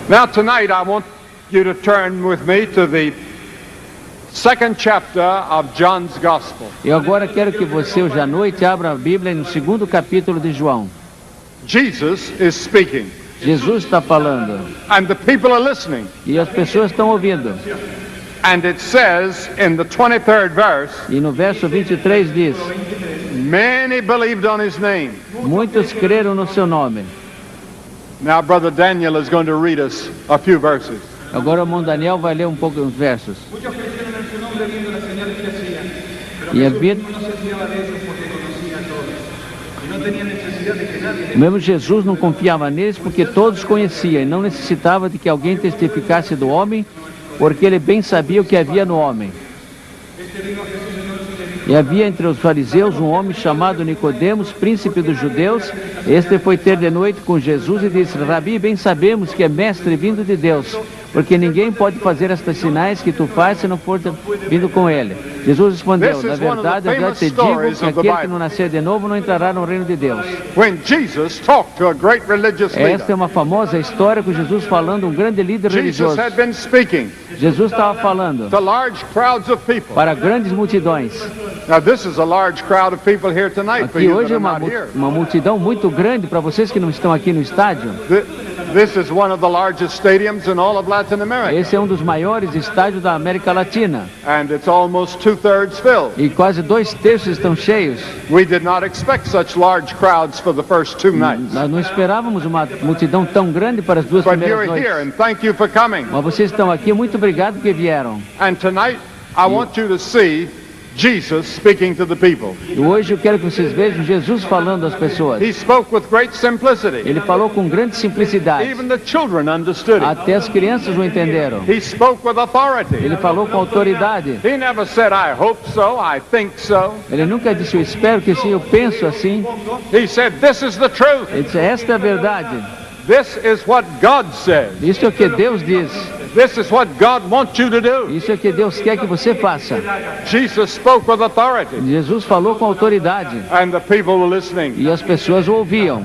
Now tonight I want you to turn with me to the second chapter of John's Gospel. Eu agora quero que você hoje à noite abra a Bíblia no segundo capítulo de João. Jesus is speaking. Jesus está falando. And the people are listening. E as pessoas estão ouvindo. And it says in the 23rd verse, e no verso 23 diz: many believed on his name. Muitos creram no seu nome. Now Brother Daniel is going to read us a few verses. Agora o irmão Daniel vai ler um pouco os versos. E havia... Mesmo Jesus não confiava neles porque todos conheciam e não necessitava de que alguém testificasse do homem, porque ele bem sabia o que havia no homem. E havia entre os fariseus um homem chamado Nicodemos, príncipe dos judeus. Este foi ter de noite com Jesus e disse: Rabi, bem sabemos que é mestre vindo de Deus, porque ninguém pode fazer estes sinais que tu fazes se não for vindo com ele. Jesus respondeu: na verdade, eu já te digo que aquele que não nascer de novo não entrará no reino de Deus. Esta é uma famosa história com Jesus falando a um grande líder religioso. Jesus estava falando para grandes multidões. Aqui hoje é uma multidão muito grande para vocês que não estão aqui no estádio. Esse é um dos maiores estádios da América Latina. E quase 2/3 estão cheios. Nós não esperávamos uma multidão tão grande para as duas primeiras noites. Mas vocês estão aqui, muito obrigado porque vieram. Jesus speaking to the people. E hoje eu quero que vocês vejam Jesus falando às pessoas. He spoke with great simplicity. Ele falou com grande simplicidade. Even the children understood it. Até as crianças o entenderam. He spoke with authority. Ele falou com autoridade. He never said, I hope so, I think so. Ele nunca disse, eu espero que sim, eu penso assim. He said, this is the truth. Ele disse, esta é a verdade. This is what God says. Isso é o que Deus diz. This is what God wants you to do. Isso é o que Deus quer que você faça. Jesus spoke with authority. Jesus falou com autoridade. And the people were listening. E as pessoas o ouviam.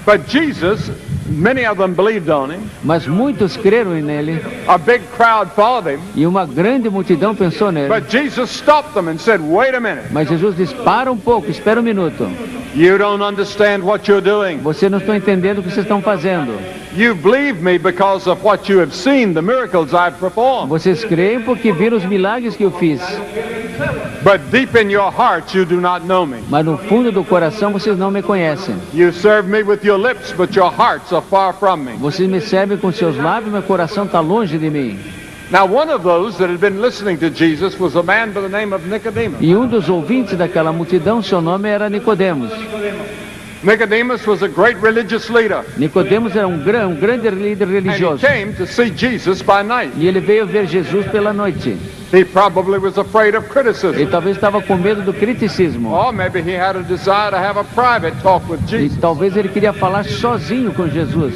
But Jesus, many of them believed on him. Mas muitos creram nele. A big crowd followed him. E uma grande multidão pensou nele. But Jesus stopped them and said, wait a minute. Mas Jesus disse, para um pouco, espera um minuto. You don't understand what you're doing. Você não está entendendo o que vocês estão fazendo. You believe me because of what you have seen, the miracles I've performed. Vocês creem porque viram os milagres que eu fiz. But deep in your heart you do not know me. Mas no fundo do coração vocês não me conhecem. You serve me with your lips, but your hearts are far from me. Vocês me servem com seus lábios, meu coração está longe de mim. Now one of those that had been listening to Jesus was a man by the name of Nicodemus. E um dos ouvintes daquela multidão, seu nome era Nicodemos. Nicodemus was a great religious leader. Nicodemos era um grande líder religioso. And he came to see Jesus by night. E ele veio ver Jesus pela noite. He probably was afraid of criticism. Ele talvez estava com medo do criticismo. Or maybe he had a desire to have a private talk with Jesus. E talvez ele queria falar sozinho com Jesus.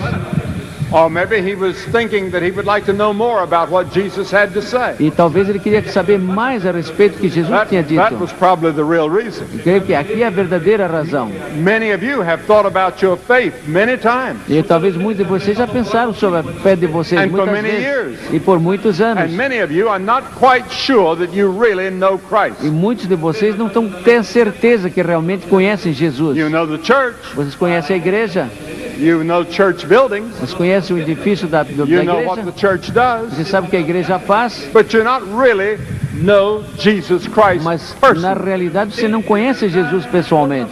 Or maybe he was thinking that he would like to know more about what Jesus had to say. E talvez ele queria saber mais a respeito do que Jesus tinha dito. That was probably the real reason. Eu creio que aqui é a verdadeira razão. Many of you have thought about your faith many times. E talvez muitos de vocês já pensaram sobre a fé de vocês muitas vezes. E por muitos anos. And many of you are not quite sure that you really know Christ. E muitos de vocês não têm certeza que realmente conhecem Jesus. You know the church. Vocês conhecem a igreja. You know church buildings. Vocês conhecem o edifício da igreja. You know what the church does. Você sabe o que a igreja faz. But you not really know Jesus Christ. Mas personally. Na realidade você não conhece Jesus pessoalmente.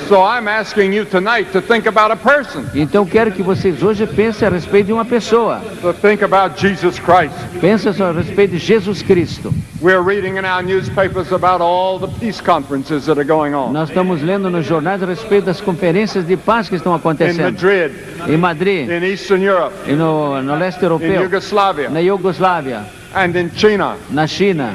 So I'm asking you tonight to think about a person. Então quero que vocês hoje pensem a respeito de uma pessoa. To think about Jesus Christ. Pensem a respeito de Jesus Cristo. We're reading in our newspapers about all the peace conferences that are going on. Nós estamos lendo nos jornais a respeito das conferências de paz que estão acontecendo. In Madrid. Em Madrid. In Eastern Europe. E no leste europeu. In Yugoslavia. Na Iugoslávia. And in China. Na China.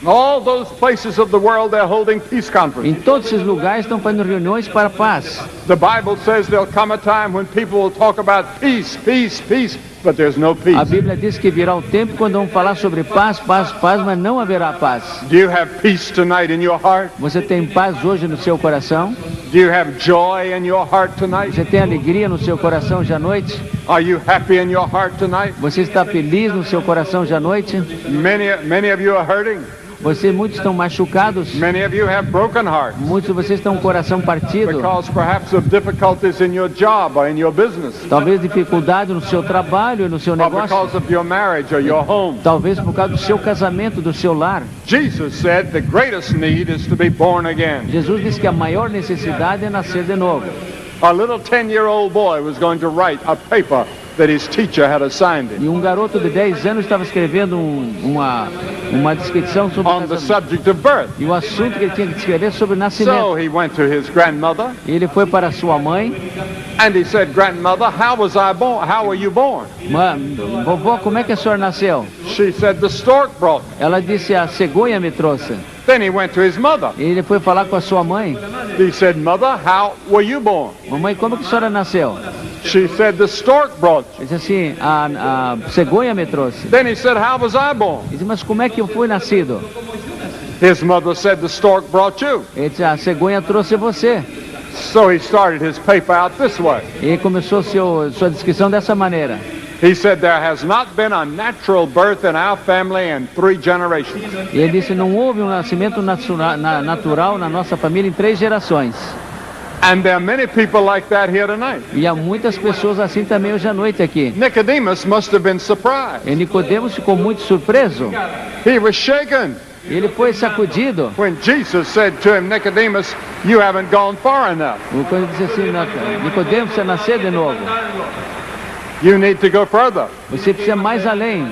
All those places of the world they're holding peace conferences. Em todos esses lugares estão fazendo reuniões para a paz. The Bible says there'll come a time when people will talk about peace, peace, peace. but there's no A peace. Bíblia diz que virá o tempo quando vão falar sobre paz, paz, paz, mas não haverá paz. Do you have peace tonight in your heart? Você tem paz hoje no seu coração? Do you have joy in your heart tonight? Você tem alegria no seu coração hoje à noite? Are you happy in your heart tonight? Você está feliz no seu coração hoje à noite? Many of you are hurting. Muitos estão machucados. Many of you have broken hearts Muitos de vocês estão com o coração partido. because perhaps of difficulties in your job or in your business, Talvez dificuldade no seu trabalho e no seu or negócio. because of your marriage or your home. Talvez por causa do seu casamento, do seu lar. Jesus said the greatest need is to be born again. Jesus disse que a maior necessidade é nascer de novo. A little 10-year-old boy was going to write a paper that his teacher had assigned him E um garoto de 10 anos estava escrevendo uma descrição sobre o on the casamento. subject of birth. E o assunto que ele tinha que escrever sobre o nascimento. So he went to his grandmother E ele foi para sua mãe. and he said, "Grandmother, how was I born? How were you born?" Vovó, como é que a senhora nasceu? She said, "The stork brought me." Ela disse, a cegonha me trouxe. Then he went to his mother. E ele foi falar com a sua mãe. He said, "Mother, how were you born?" Mamãe, como que a senhora nasceu? She said, "The stork brought you." Ele disse assim, a cegonha me trouxe. Then he said, "How was I born?" Ele disse, mas como é que eu fui nascido? His mother said, "The stork brought you." Ele disse, a cegonha trouxe você. So he started his paper out this way. E ele começou sua descrição dessa maneira. He said, "There has not been a natural birth in our family in 3 generations." E ele disse, não houve um nascimento natural na nossa família em 3 gerações. And there are many people like that here tonight. E há muitas pessoas assim também hoje à noite aqui. Nicodemus must have been surprised. E Nicodemos ficou muito surpreso. He was shaken Ele foi sacudido. when Jesus said to him, "Nicodemus, you haven't gone far enough. Quando ele disse assim, Nicodemos, você nascer de novo. You need to go further. Você precisa mais além.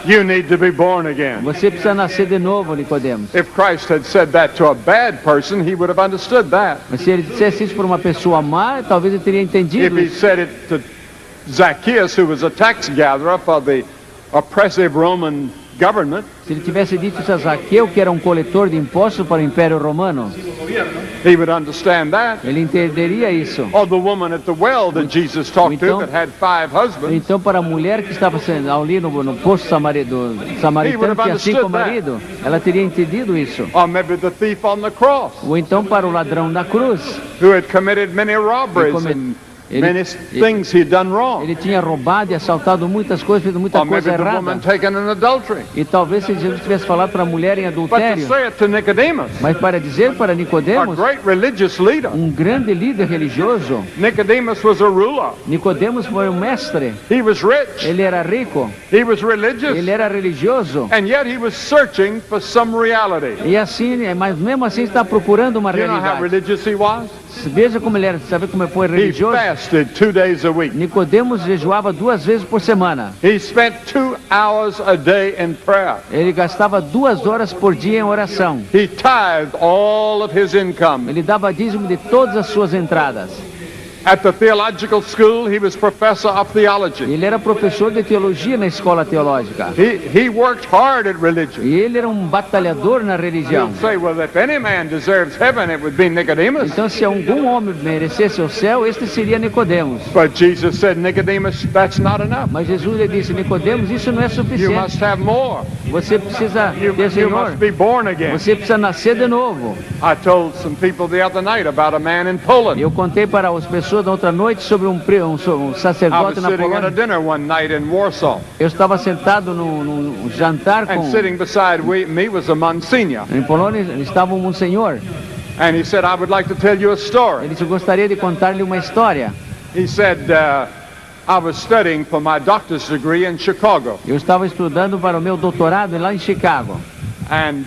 You need to be born again." Você precisa nascer de novo, Nicodemos. If Christ had said that to a bad person, he would have understood that. Mas se ele dissesse isso para uma pessoa má, talvez ele teria If entendido he isso. said it to Zacchaeus, who was a tax gatherer for the oppressive Roman government, Se ele tivesse dito isso a Zaqueu, que era um coletor de impostos para o Império Romano, he would understand that. ele entenderia isso. Or the woman at the well that Jesus talked to that had 5 husbands. Então, para a mulher que estava ali no poço samaritano, tinha 5 maridos, ela teria entendido isso. Or maybe the thief on the cross, Ou então para o ladrão da cruz, who had committed many robberies and many things he'd done wrong. ele tinha roubado e assaltado muitas coisas, feito muita Or maybe coisa the woman errada. taken in adultery. E talvez se Jesus tivesse falado para a mulher em But to adultério, say it to Nicodemus, mas para dizer para a Nicodemos, great religious leader. grande líder religioso, Nicodemus was a ruler. Nicodemos foi um mestre, He was rich. ele era rico, He was religious. ele era religioso, And yet he was searching for some reality. e assim, mas mesmo assim está procurando uma You know how realidade. religious he was? Veja como ele era, sabe como ele foi He religioso? fasted 2 days a week. Nicodemos jejuava 2 vezes por semana. He spent 2 hours a day in prayer. Ele gastava 2 horas por dia em oração. He tithed all of his income. Ele dava dízimo de todas as suas entradas. At the theological school, he was professor of theology. Ele era professor de teologia na escola teológica. He worked hard at religion. E ele era um batalhador na religião. You'll say, well, if any man deserves heaven, it would be Nicodemus. Então, se algum homem merecesse o céu, este seria Nicodemos. But Jesus said, Nicodemus, that's not enough. Mas Jesus lhe disse, Nicodemos, isso não é You suficiente. must have more. Você precisa ter, You Senhor, must be born again. você precisa nascer de novo. I told some people the other night about a man in Poland. Eu contei para as pessoas da outra noite sobre um I was sacerdote na sitting at a Polônia. dinner one night in Warsaw, Eu estava sentado num jantar and com... sitting beside me was a Monsignor. Em Polônia estava um senhor. And he said, I would like to tell you a story. Ele disse, eu gostaria de contar-lhe uma história. He said, I was studying for my doctor's degree in Chicago. Eu estava estudando para o meu doutorado lá em Chicago. And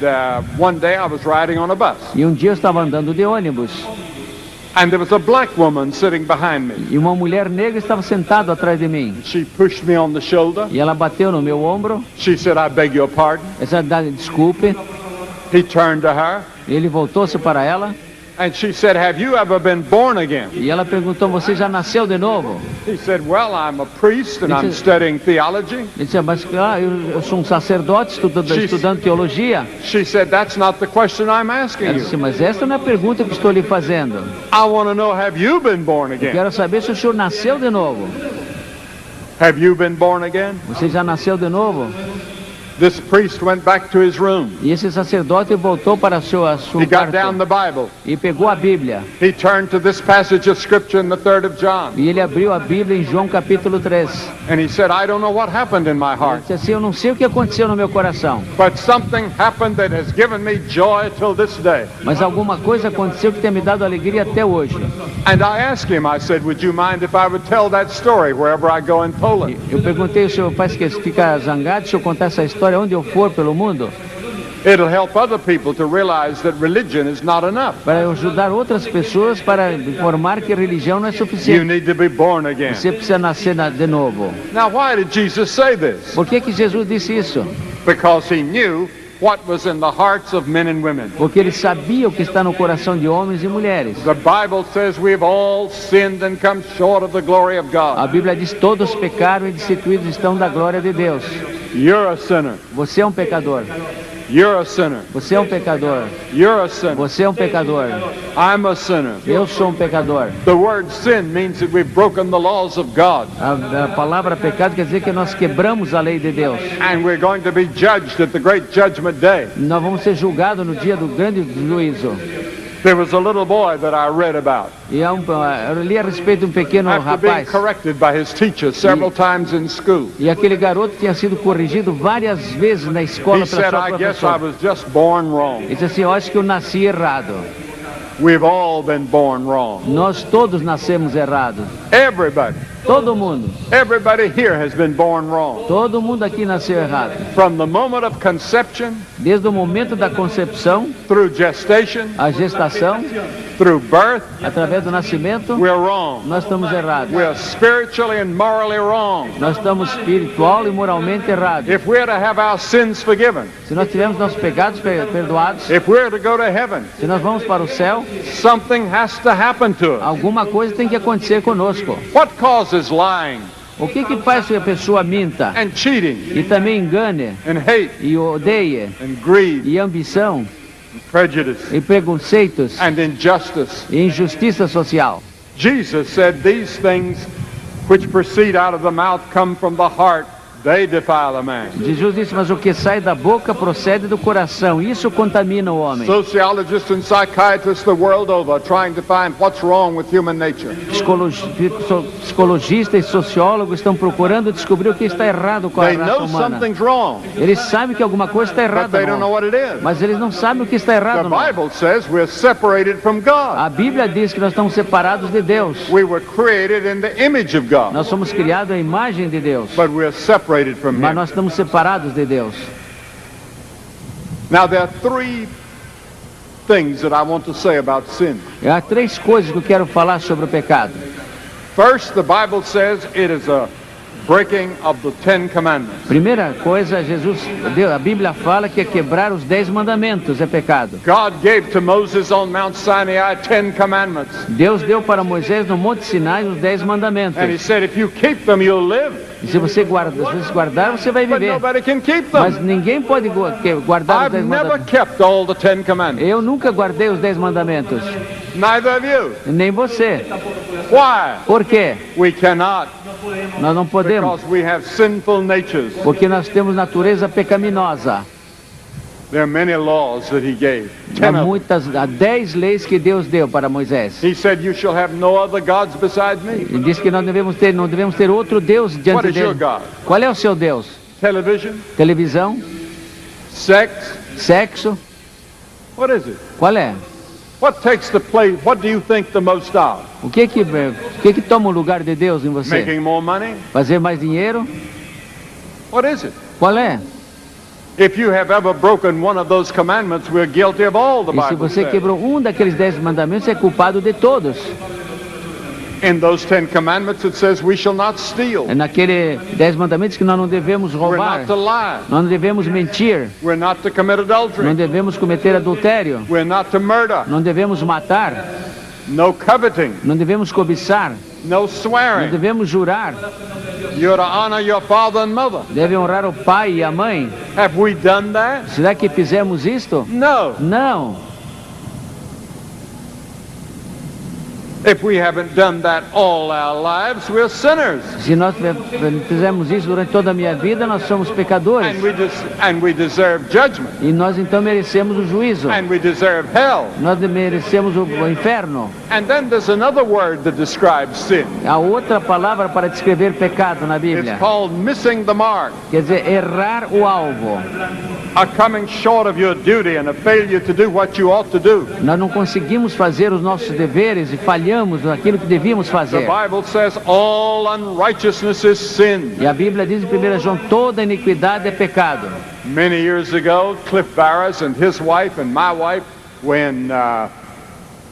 one day I was riding on a bus. E um dia eu estava andando de ônibus. And there was a black woman sitting behind me. E uma mulher negra estava sentada atrás de mim. She pushed me on the shoulder. E ela bateu no meu ombro. She said, I beg your pardon. Essa desculpe. He turned to her. Ele voltou-se para ela. And she said, have you ever been born again? E ela perguntou, você já nasceu de novo? He said, well, I'm a priest and I'm studying theology. Ele disse, mas eu sou um sacerdote estudando teologia. She said, that's not the question I'm asking Ela you. disse, mas essa não é a pergunta que estou lhe fazendo. I want to know, have you been born Eu again? quero saber se o senhor nasceu de novo. Have you been born again? Você já nasceu de novo? This priest went back to his room. E esse sacerdote voltou para seu He got down quarto the Bible. e pegou a Bíblia. He turned to this passage of scripture in the 3rd of John. E ele abriu a Bíblia em João capítulo 3. And he said, I don't know what happened in my Ele heart, disse assim, eu não sei o que aconteceu no meu coração, but something happened that has given me joy till this day. mas alguma coisa aconteceu que tem me dado alegria até hoje. And I asked him, I said, would you mind if I would tell that story wherever I go in Poland? Eu perguntei ao senhor, faz que fica zangado se eu contar essa história onde eu for pelo mundo? It'll help other people to realize that religion is not enough. Para eu ajudar outras pessoas para informar que religião não é You suficiente. need to be born again. Você precisa nascer de novo. Now, why did Jesus say this? Por que Jesus disse isso? Because he knew what was in the hearts of men and women. Porque ele sabia o que está no coração de homens e mulheres. The Bible says we've all sinned and come short of the glory of A God. Bíblia diz, todos pecaram e destituídos estão da glória de Deus. You're a sinner. Você é um pecador. You're a sinner. Você é um pecador. You're a sinner. Você é um pecador. I'm a sinner. Eu sou um pecador. The word sin means that we've broken the laws of God, A palavra pecado quer dizer que nós quebramos a lei de Deus. and we're going to be judged at the great judgment day. Nós vamos ser julgados no dia do grande juízo. There was a little boy that I read about E eu li a respeito de um pequeno after being rapaz. corrected by his teacher several times in school. E aquele garoto tinha sido corrigido várias vezes na He escola pela said, sua I guess I professora. was just born wrong. Ele disse assim, eu acho que eu nasci errado. We've all been born wrong. Nós todos nascemos errados. Everybody. Todo mundo. Everybody here has been born wrong. Todo mundo aqui nasceu errado. From the moment of conception, Desde o momento da concepção, through gestation, a gestação, through birth, através do nascimento, we're wrong. nós estamos errados. We're spiritually and morally wrong. Nós estamos espiritual e moralmente errados. If we're to have our sins forgiven, Se nós tivermos nossos pecados perdoados, if we're to go to heaven, se nós vamos para o céu, something has to happen to us. alguma coisa tem que acontecer conosco. What causes lying O que faz que a pessoa minta and cheating e também engane and hate e odeie and greed e ambição and prejudice e preconceitos and injustice? e injustiça social? Jesus said these things which proceed out of the mouth come from the heart. They defile a man. Jesus disse, mas o que sai da boca procede do coração. Isso contamina o homem. Sociologists and psychiatrists the world over are trying to find what's wrong with human nature. Psicologistas e sociólogos estão procurando descobrir o que está errado com a They raça know humana. something's wrong, Eles sabem que alguma coisa está but errada, they don't know não. what it is. Mas eles não sabem o que está The errado, não. Bible says we're separated from God. A Bíblia diz que nós estamos separados de Deus. We were created in the image of God, Nós somos criados à imagem de Deus. but we're separated from Mas Him. nós estamos separados de Deus. Now there are three things that I want to say about sin. Há três coisas que eu quero falar sobre o pecado. First, the Bible says it is a breaking of the 10 commandments. Primeira coisa, a Bíblia fala que é quebrar os 10 mandamentos é pecado. God gave to Moses on Mount Sinai 10 commandments. Deus deu para Moisés no Monte Sinai os 10 mandamentos. And He said, if you keep them, you'll live. E se você guardar, você vai But viver. nobody can keep Mas them. ninguém pode guardar os I've 10 never mandamentos. kept all the 10 commandments. Eu nunca guardei os 10 mandamentos. Neither of you. Nem você. Why? Por quê? We cannot, Nós não podemos. because we have sinful natures. Porque nós temos natureza pecaminosa. There are many laws that He gave. Há 10 leis que Deus deu para Moisés. He said, you shall have no other gods besides me. Ele disse que nós não devemos ter outro Deus What diante is your dele. God? Qual é o seu Deus? Television? Televisão? Sex? Sexo? What is it? Qual é? What takes the place? What do you think the most of? O que toma o lugar de Deus em você? Making more money? Fazer mais dinheiro? What is it? Qual é? If you have ever broken one of those commandments, we're guilty of all, the E se Bible você says. quebrou um daqueles 10 mandamentos, é culpado de todos. In those 10 commandments, it says we shall not steal. É naquele 10 mandamentos que nós não devemos We're roubar, not to lie. nós não devemos mentir, We're not to commit não adultery. devemos cometer adultério, We're not to murder. não devemos matar, No coveting. não devemos cobiçar, No não swearing. devemos jurar, You're to honor your father and mother. deve honrar o pai e a mãe. Have we done that? Será que fizemos isto? No. Não. If we haven't done that all our lives, we're sinners. Se nós fizermos isso durante toda a minha vida, nós somos pecadores. And we deserve judgment. E nós então merecemos o juízo. And we deserve hell. Nós merecemos o inferno. And then there's another word that describes sin. Há outra palavra para descrever pecado na Bíblia. It's called missing the mark. Quer dizer, errar o alvo. A coming short of your duty and a failure to do what you ought to do. Nós não conseguimos fazer os nossos deveres e falhamos naquilo que devíamos The fazer. Bible says all unrighteousness is sin. E a Bíblia diz em 1 João, toda iniquidade é pecado. Many years ago, Cliff Barras and his wife and my wife were in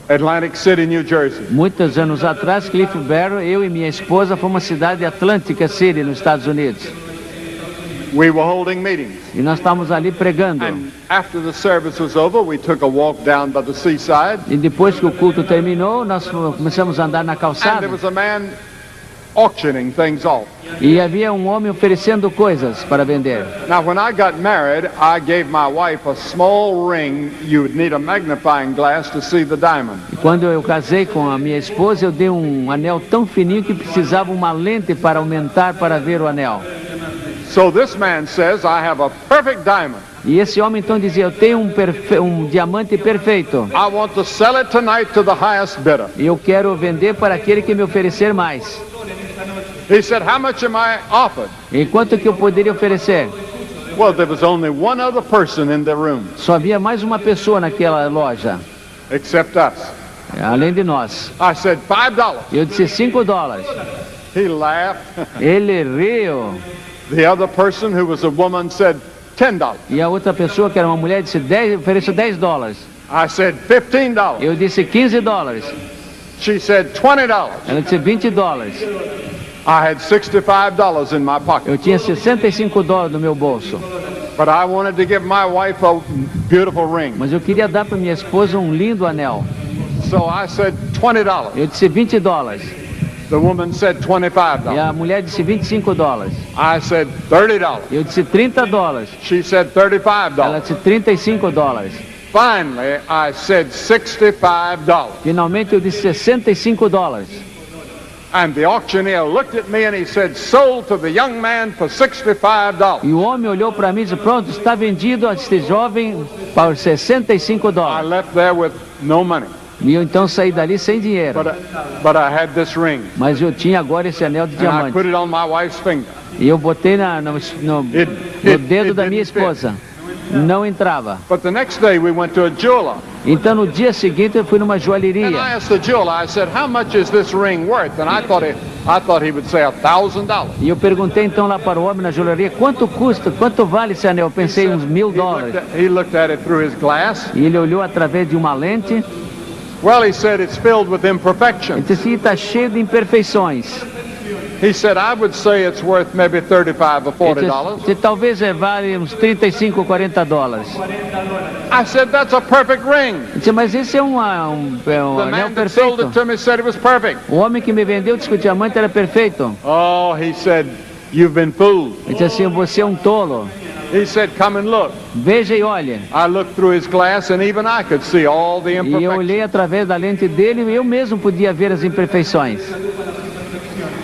Atlantic City, New Jersey. Muitos anos atrás, Cliff Barrow, eu e minha esposa fomos à cidade de Atlantic City, nos Estados Unidos. We were holding meetings. E nós estávamos ali pregando. And after the service was over, we took a walk down by the seaside. E depois que o culto terminou, nós começamos a andar na And calçada. there was a man auctioning things off. E havia um homem oferecendo coisas para vender. Now, when I got married, I gave my wife a small ring. You would need a magnifying glass to see the diamond. E quando eu casei com a minha esposa, eu dei um anel tão fininho que precisava uma lente para aumentar para ver o anel. So this man says, I have a perfect diamond. E esse homem então dizia, eu tenho um diamante perfeito. I want to sell it tonight to the highest bidder. E eu quero vender para aquele que me oferecer mais. He said, how much am I offered? E quanto que eu poderia oferecer? Well, there was only one other person in the room, Só havia mais uma pessoa naquela loja, except us. além de nós. I said, $5. Eu disse $5. He laughed. Ele riu. The other person, who was a woman, said, $10. E a outra pessoa, que era uma mulher, disse ofereço $10. I said, $15. Eu disse $15. She said, $20. Ela disse $20. I had $65 in my pocket. Eu tinha $65 no meu bolso. But I wanted to give my wife a beautiful ring. Mas eu queria dar para minha esposa um lindo anel. So I said, $20. Eu disse $20. The woman said, E $25. a mulher disse $25. I said, $30. Eu disse $30. She said, Ela $35. disse $35. Finally, I said $65. Finalmente eu disse $65. And the auctioneer looked at me and he said, sold to the young man for $65. E o homem olhou para mim e disse, pronto, está vendido a este jovem por $65. I left there with no money, E eu então saí dali sem dinheiro. but I had this ring. Mas eu tinha agora esse anel de And I put diamante. it on my wife's finger. E eu botei no dedo da minha didn't fit. esposa. Não entrava. But the next day we went to a jeweler. Então no dia seguinte eu fui numa And I joalheria. asked the jeweler, I said, how much is this ring worth? And I thought he would say $1,000. E eu perguntei então lá para o homem na joalheria, quanto custa, quanto vale esse anel? Eu pensei uns $1.000. He looked at it through his glass. E ele olhou através de uma lente. Well, he said, it's filled with Ele imperfections. disse assim, está cheio de imperfeições. He said, I would say it's worth maybe $35 or Ele $40. disse, talvez vale uns $35 ou $40. I said, that's a perfect ring. Ele disse, mas esse é um anel The man that sold perfeito. it to me said it was perfect. O homem que me vendeu disse que o diamante era perfeito. Oh, he said, you've been fooled. Ele disse assim, você é um tolo. He said, come and look. Veja e olhe. I looked through his glass and even I could see all the E eu imperfections. olhei através da lente dele e eu mesmo podia ver as imperfeições.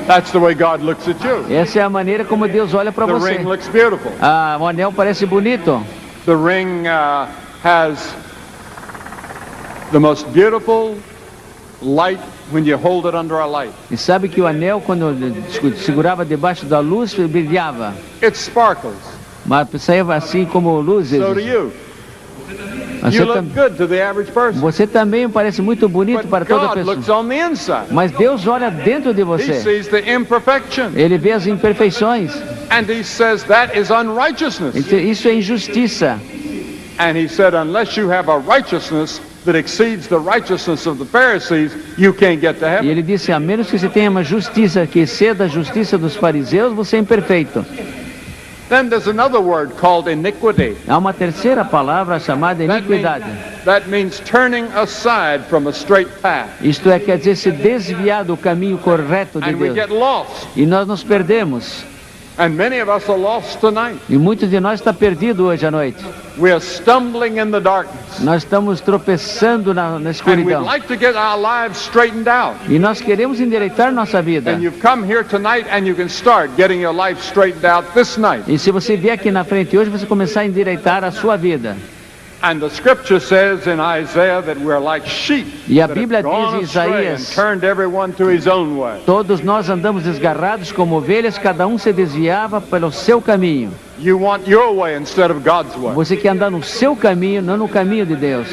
That's the way God looks at you. Essa é a maneira como Deus olha para The você. ring looks beautiful. O anel parece bonito. The ring has the most beautiful light when you hold it under a light. E sabe que o anel, quando eu segurava debaixo da luz, brilhava. It sparkles. Mas saía assim como luzes. So do you. Você, You look good to the average person. você também parece muito bonito But para toda God pessoa. looks on the inside. Mas Deus olha dentro de He você. sees the imperfection. Ele vê as imperfeições. And he says that is unrighteousness. Ele diz, isso é injustiça. And he said, unless you have a righteousness that exceeds the righteousness of the Pharisees, you can't get to E heaven. ele disse, a menos que você tenha uma justiça que exceda a justiça dos fariseus, você é imperfeito. Then there's another word called iniquity. Há uma terceira palavra chamada iniquidade. That means turning aside from a straight path. Isto é, quer dizer, se desviar do caminho correto de And we Deus. get lost. E nós nos perdemos. And many of us are lost tonight. E muitos de nós estão perdidos hoje à noite. We are stumbling in the darkness. Nós estamos tropeçando na And we'd escuridão. like to get our lives straightened out. E nós queremos endireitar nossa vida. And you've come here tonight and you can start getting your life straightened out this night. E se você vier aqui na frente hoje, você começar a endireitar a sua vida. And the scripture says in Isaiah that we're like sheep E a that Bíblia have gone diz em astray and Isaías, turned everyone to his own way. todos nós andamos desgarrados como ovelhas, cada um se desviava pelo seu caminho. You want your way instead of God's way. Você quer andar no seu caminho, não no caminho de Deus.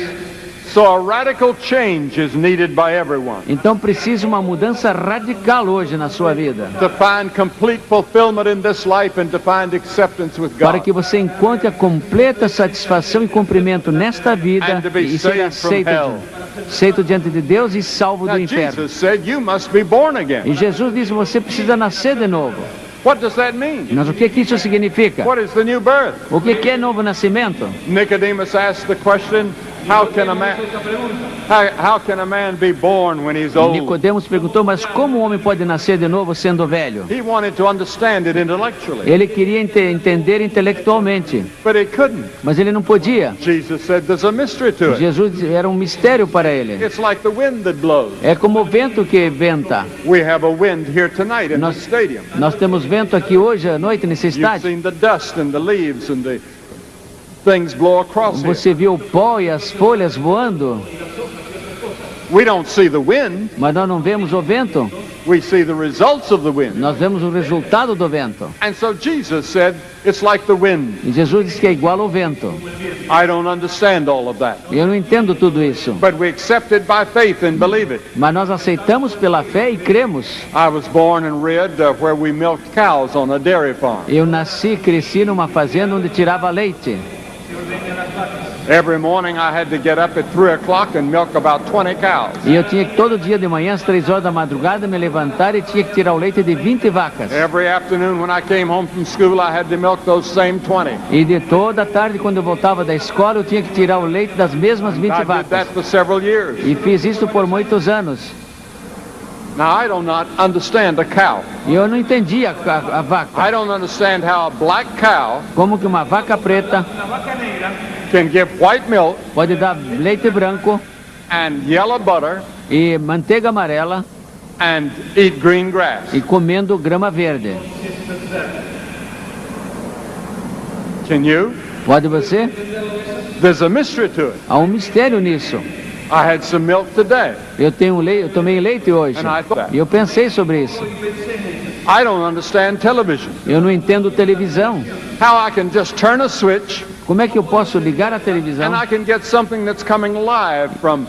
So a radical change is needed by everyone Então precisa uma mudança radical hoje na sua vida, to find complete fulfillment in this life and to find acceptance with para God. que você encontre a completa satisfação e cumprimento nesta vida And to be e seja saved from hell. aceito diante de Deus e salvo Now do inferno. Jesus said you must be born again. E Jesus diz, você precisa nascer de novo. What does that mean? Mas o que isso significa? What is the new birth? O que é novo nascimento? Nicodemus asked the question, how can a man be born when he's old? Nicodemos perguntou, mas como o homem pode nascer de novo sendo velho? He wanted to understand it intellectually, Ele queria entender intelectualmente, but he couldn't. mas ele não podia. Jesus said there's a mystery to it. Jesus era um mistério para ele. It's like the wind that blows. É como o vento que venta. We have a wind here tonight in the stadium. Nós temos vento aqui hoje à noite nesse You've estádio. seen the dust and the leaves and the things blow across here. Você viu o pó e as folhas voando, We don't see the wind, mas nós não vemos o vento. we see the results of the wind. Nós vemos o resultado do vento. And so Jesus said, it's like the wind. E Jesus diz que é igual ao vento. I don't understand all of that. Eu não entendo tudo isso, But we accept it by faith and believe it. mas nós aceitamos pela fé e cremos. I was born and reared where we milked cows on a dairy farm. Eu nasci e cresci numa fazenda onde tirava leite. Every morning I had to get up at 3 o'clock and milk about 20 cows. E eu tinha que todo dia de manhã, às 3 horas da madrugada, me levantar e tinha que tirar o leite de 20 vacas. Every afternoon when I came home from school I had to milk those same 20. E de toda a tarde, quando eu voltava da escola, eu tinha que tirar o leite das mesmas 20 I did vacas. that for several years. E fiz isso por muitos anos. Now I do not understand a cow. E eu não entendia a vaca. I don't understand how a black cow Como que uma vaca preta can give white milk pode dar leite branco and yellow butter e manteiga amarela and eat green grass. e comendo grama verde. Can you? Pode você? There's a mystery to it. Há um mistério nisso. I had some milk today. Eu tomei leite hoje. E eu pensei sobre isso. I don't understand television. Eu não entendo televisão. How I can just turn a switch Como é que eu posso ligar a televisão and I can get something that's coming live from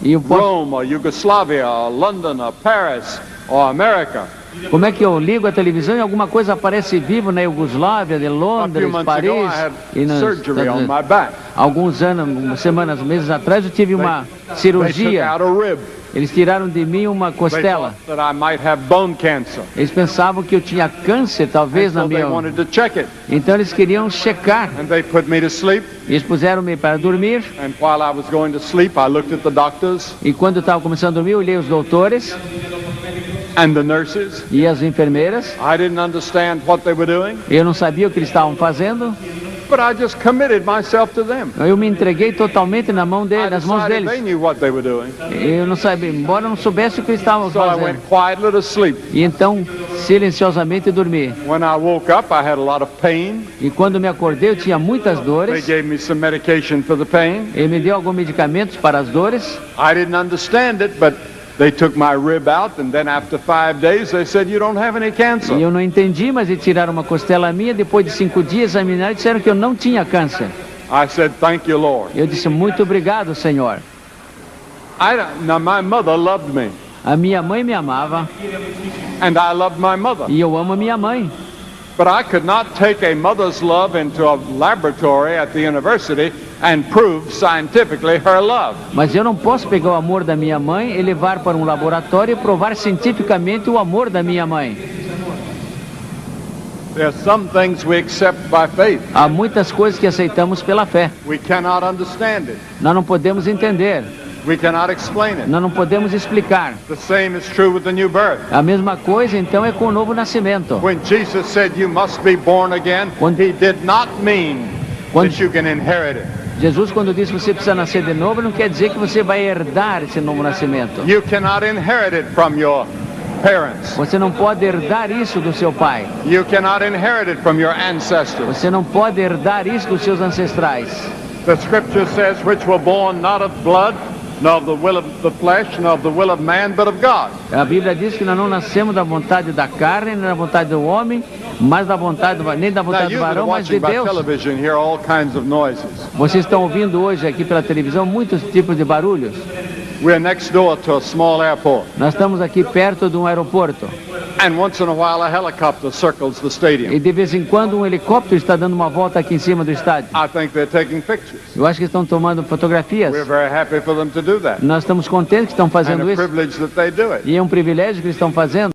e eu posso, Rome or Yugoslavia or London or Paris or America. como é que eu ligo a televisão e alguma coisa aparece vivo na Iugoslávia, de A few Londres, months Paris ago I had e nos surgery Estados on Unidos. my back. Alguns anos, semanas, meses atrás eu tive uma They took cirurgia. out a rib. Eles tiraram de mim uma They costela. thought that I might have bone cancer. Eles pensavam que eu tinha câncer, talvez, And na so they minha... wanted to check it. Então eles queriam checar. And they put me to sleep. Eles puseram-me para dormir. And while I was going to sleep, I looked at the doctors E quando eu estava começando a dormir, eu olhei os doutores and the nurses. e as enfermeiras. I didn't understand what they were doing, Eu não sabia o que eles estavam fazendo. but I just committed myself to them. Eu me entreguei totalmente nas mãos I nas mãos decided they deles. knew what they were doing. Eu não sabia, embora eu não soubesse o que eles estavam So I fazendo. went quietly to sleep. E então, silenciosamente dormi. When I woke up, I had a lot of pain. E quando me acordei, eu tinha muitas They dores. gave me some medication for the pain. Ele me deu alguns medicamentos para as dores. I didn't understand it, but they took my rib out, and then after 5 days, they said, you don't have any E cancer. eu não entendi, mas eles tiraram uma costela minha. Depois de 5 dias, examinaram e disseram que eu não tinha câncer. I said, thank you, Lord. Eu disse, muito obrigado, Senhor. Now, my mother loved me, A minha mãe me amava and I loved my mother. e eu amo a minha mãe. But I could not take a mother's love into a laboratory at the university and prove scientifically her love. Mas eu não posso pegar o amor da minha mãe e levar para um laboratório e provar cientificamente o amor da minha mãe. There are some things we accept by faith. Há muitas coisas que aceitamos pela fé. We cannot understand it. Nós não podemos entender. We cannot explain it. Nós não podemos explicar. The same is true with the new birth. A mesma coisa, então, é com o novo nascimento. When Jesus said you must be born again, he did not mean that you can inherit it. Jesus, quando disse que você precisa nascer de novo, não quer dizer que você vai herdar esse novo nascimento. You cannot inherit it from your parents. Você não pode herdar isso do seu pai. You cannot inherit it from your ancestors. Você não pode herdar isso dos seus ancestrais. The scripture says, which were born not of blood, nor of the will of the flesh, nor of the will of man, but of God. A Bíblia diz que nós não nascemos da vontade da carne, nem da vontade do homem, mas da vontade nem da vontade do varão, mas de Deus. Television, hear all kinds of noises. Vocês estão ouvindo hoje aqui pela televisão muitos tipos de barulhos. We're next door to a small airport. Nós estamos aqui perto de um aeroporto. And once in a while a helicopter circles the stadium. E de vez em quando um helicóptero está dando uma volta aqui em cima do estádio. I think they're taking pictures. Eu acho que estão tomando fotografias. We're very happy for them to do that. Nós estamos contentes que estão fazendo And a isso. privilege that they do it. E é um privilégio que eles estão fazendo.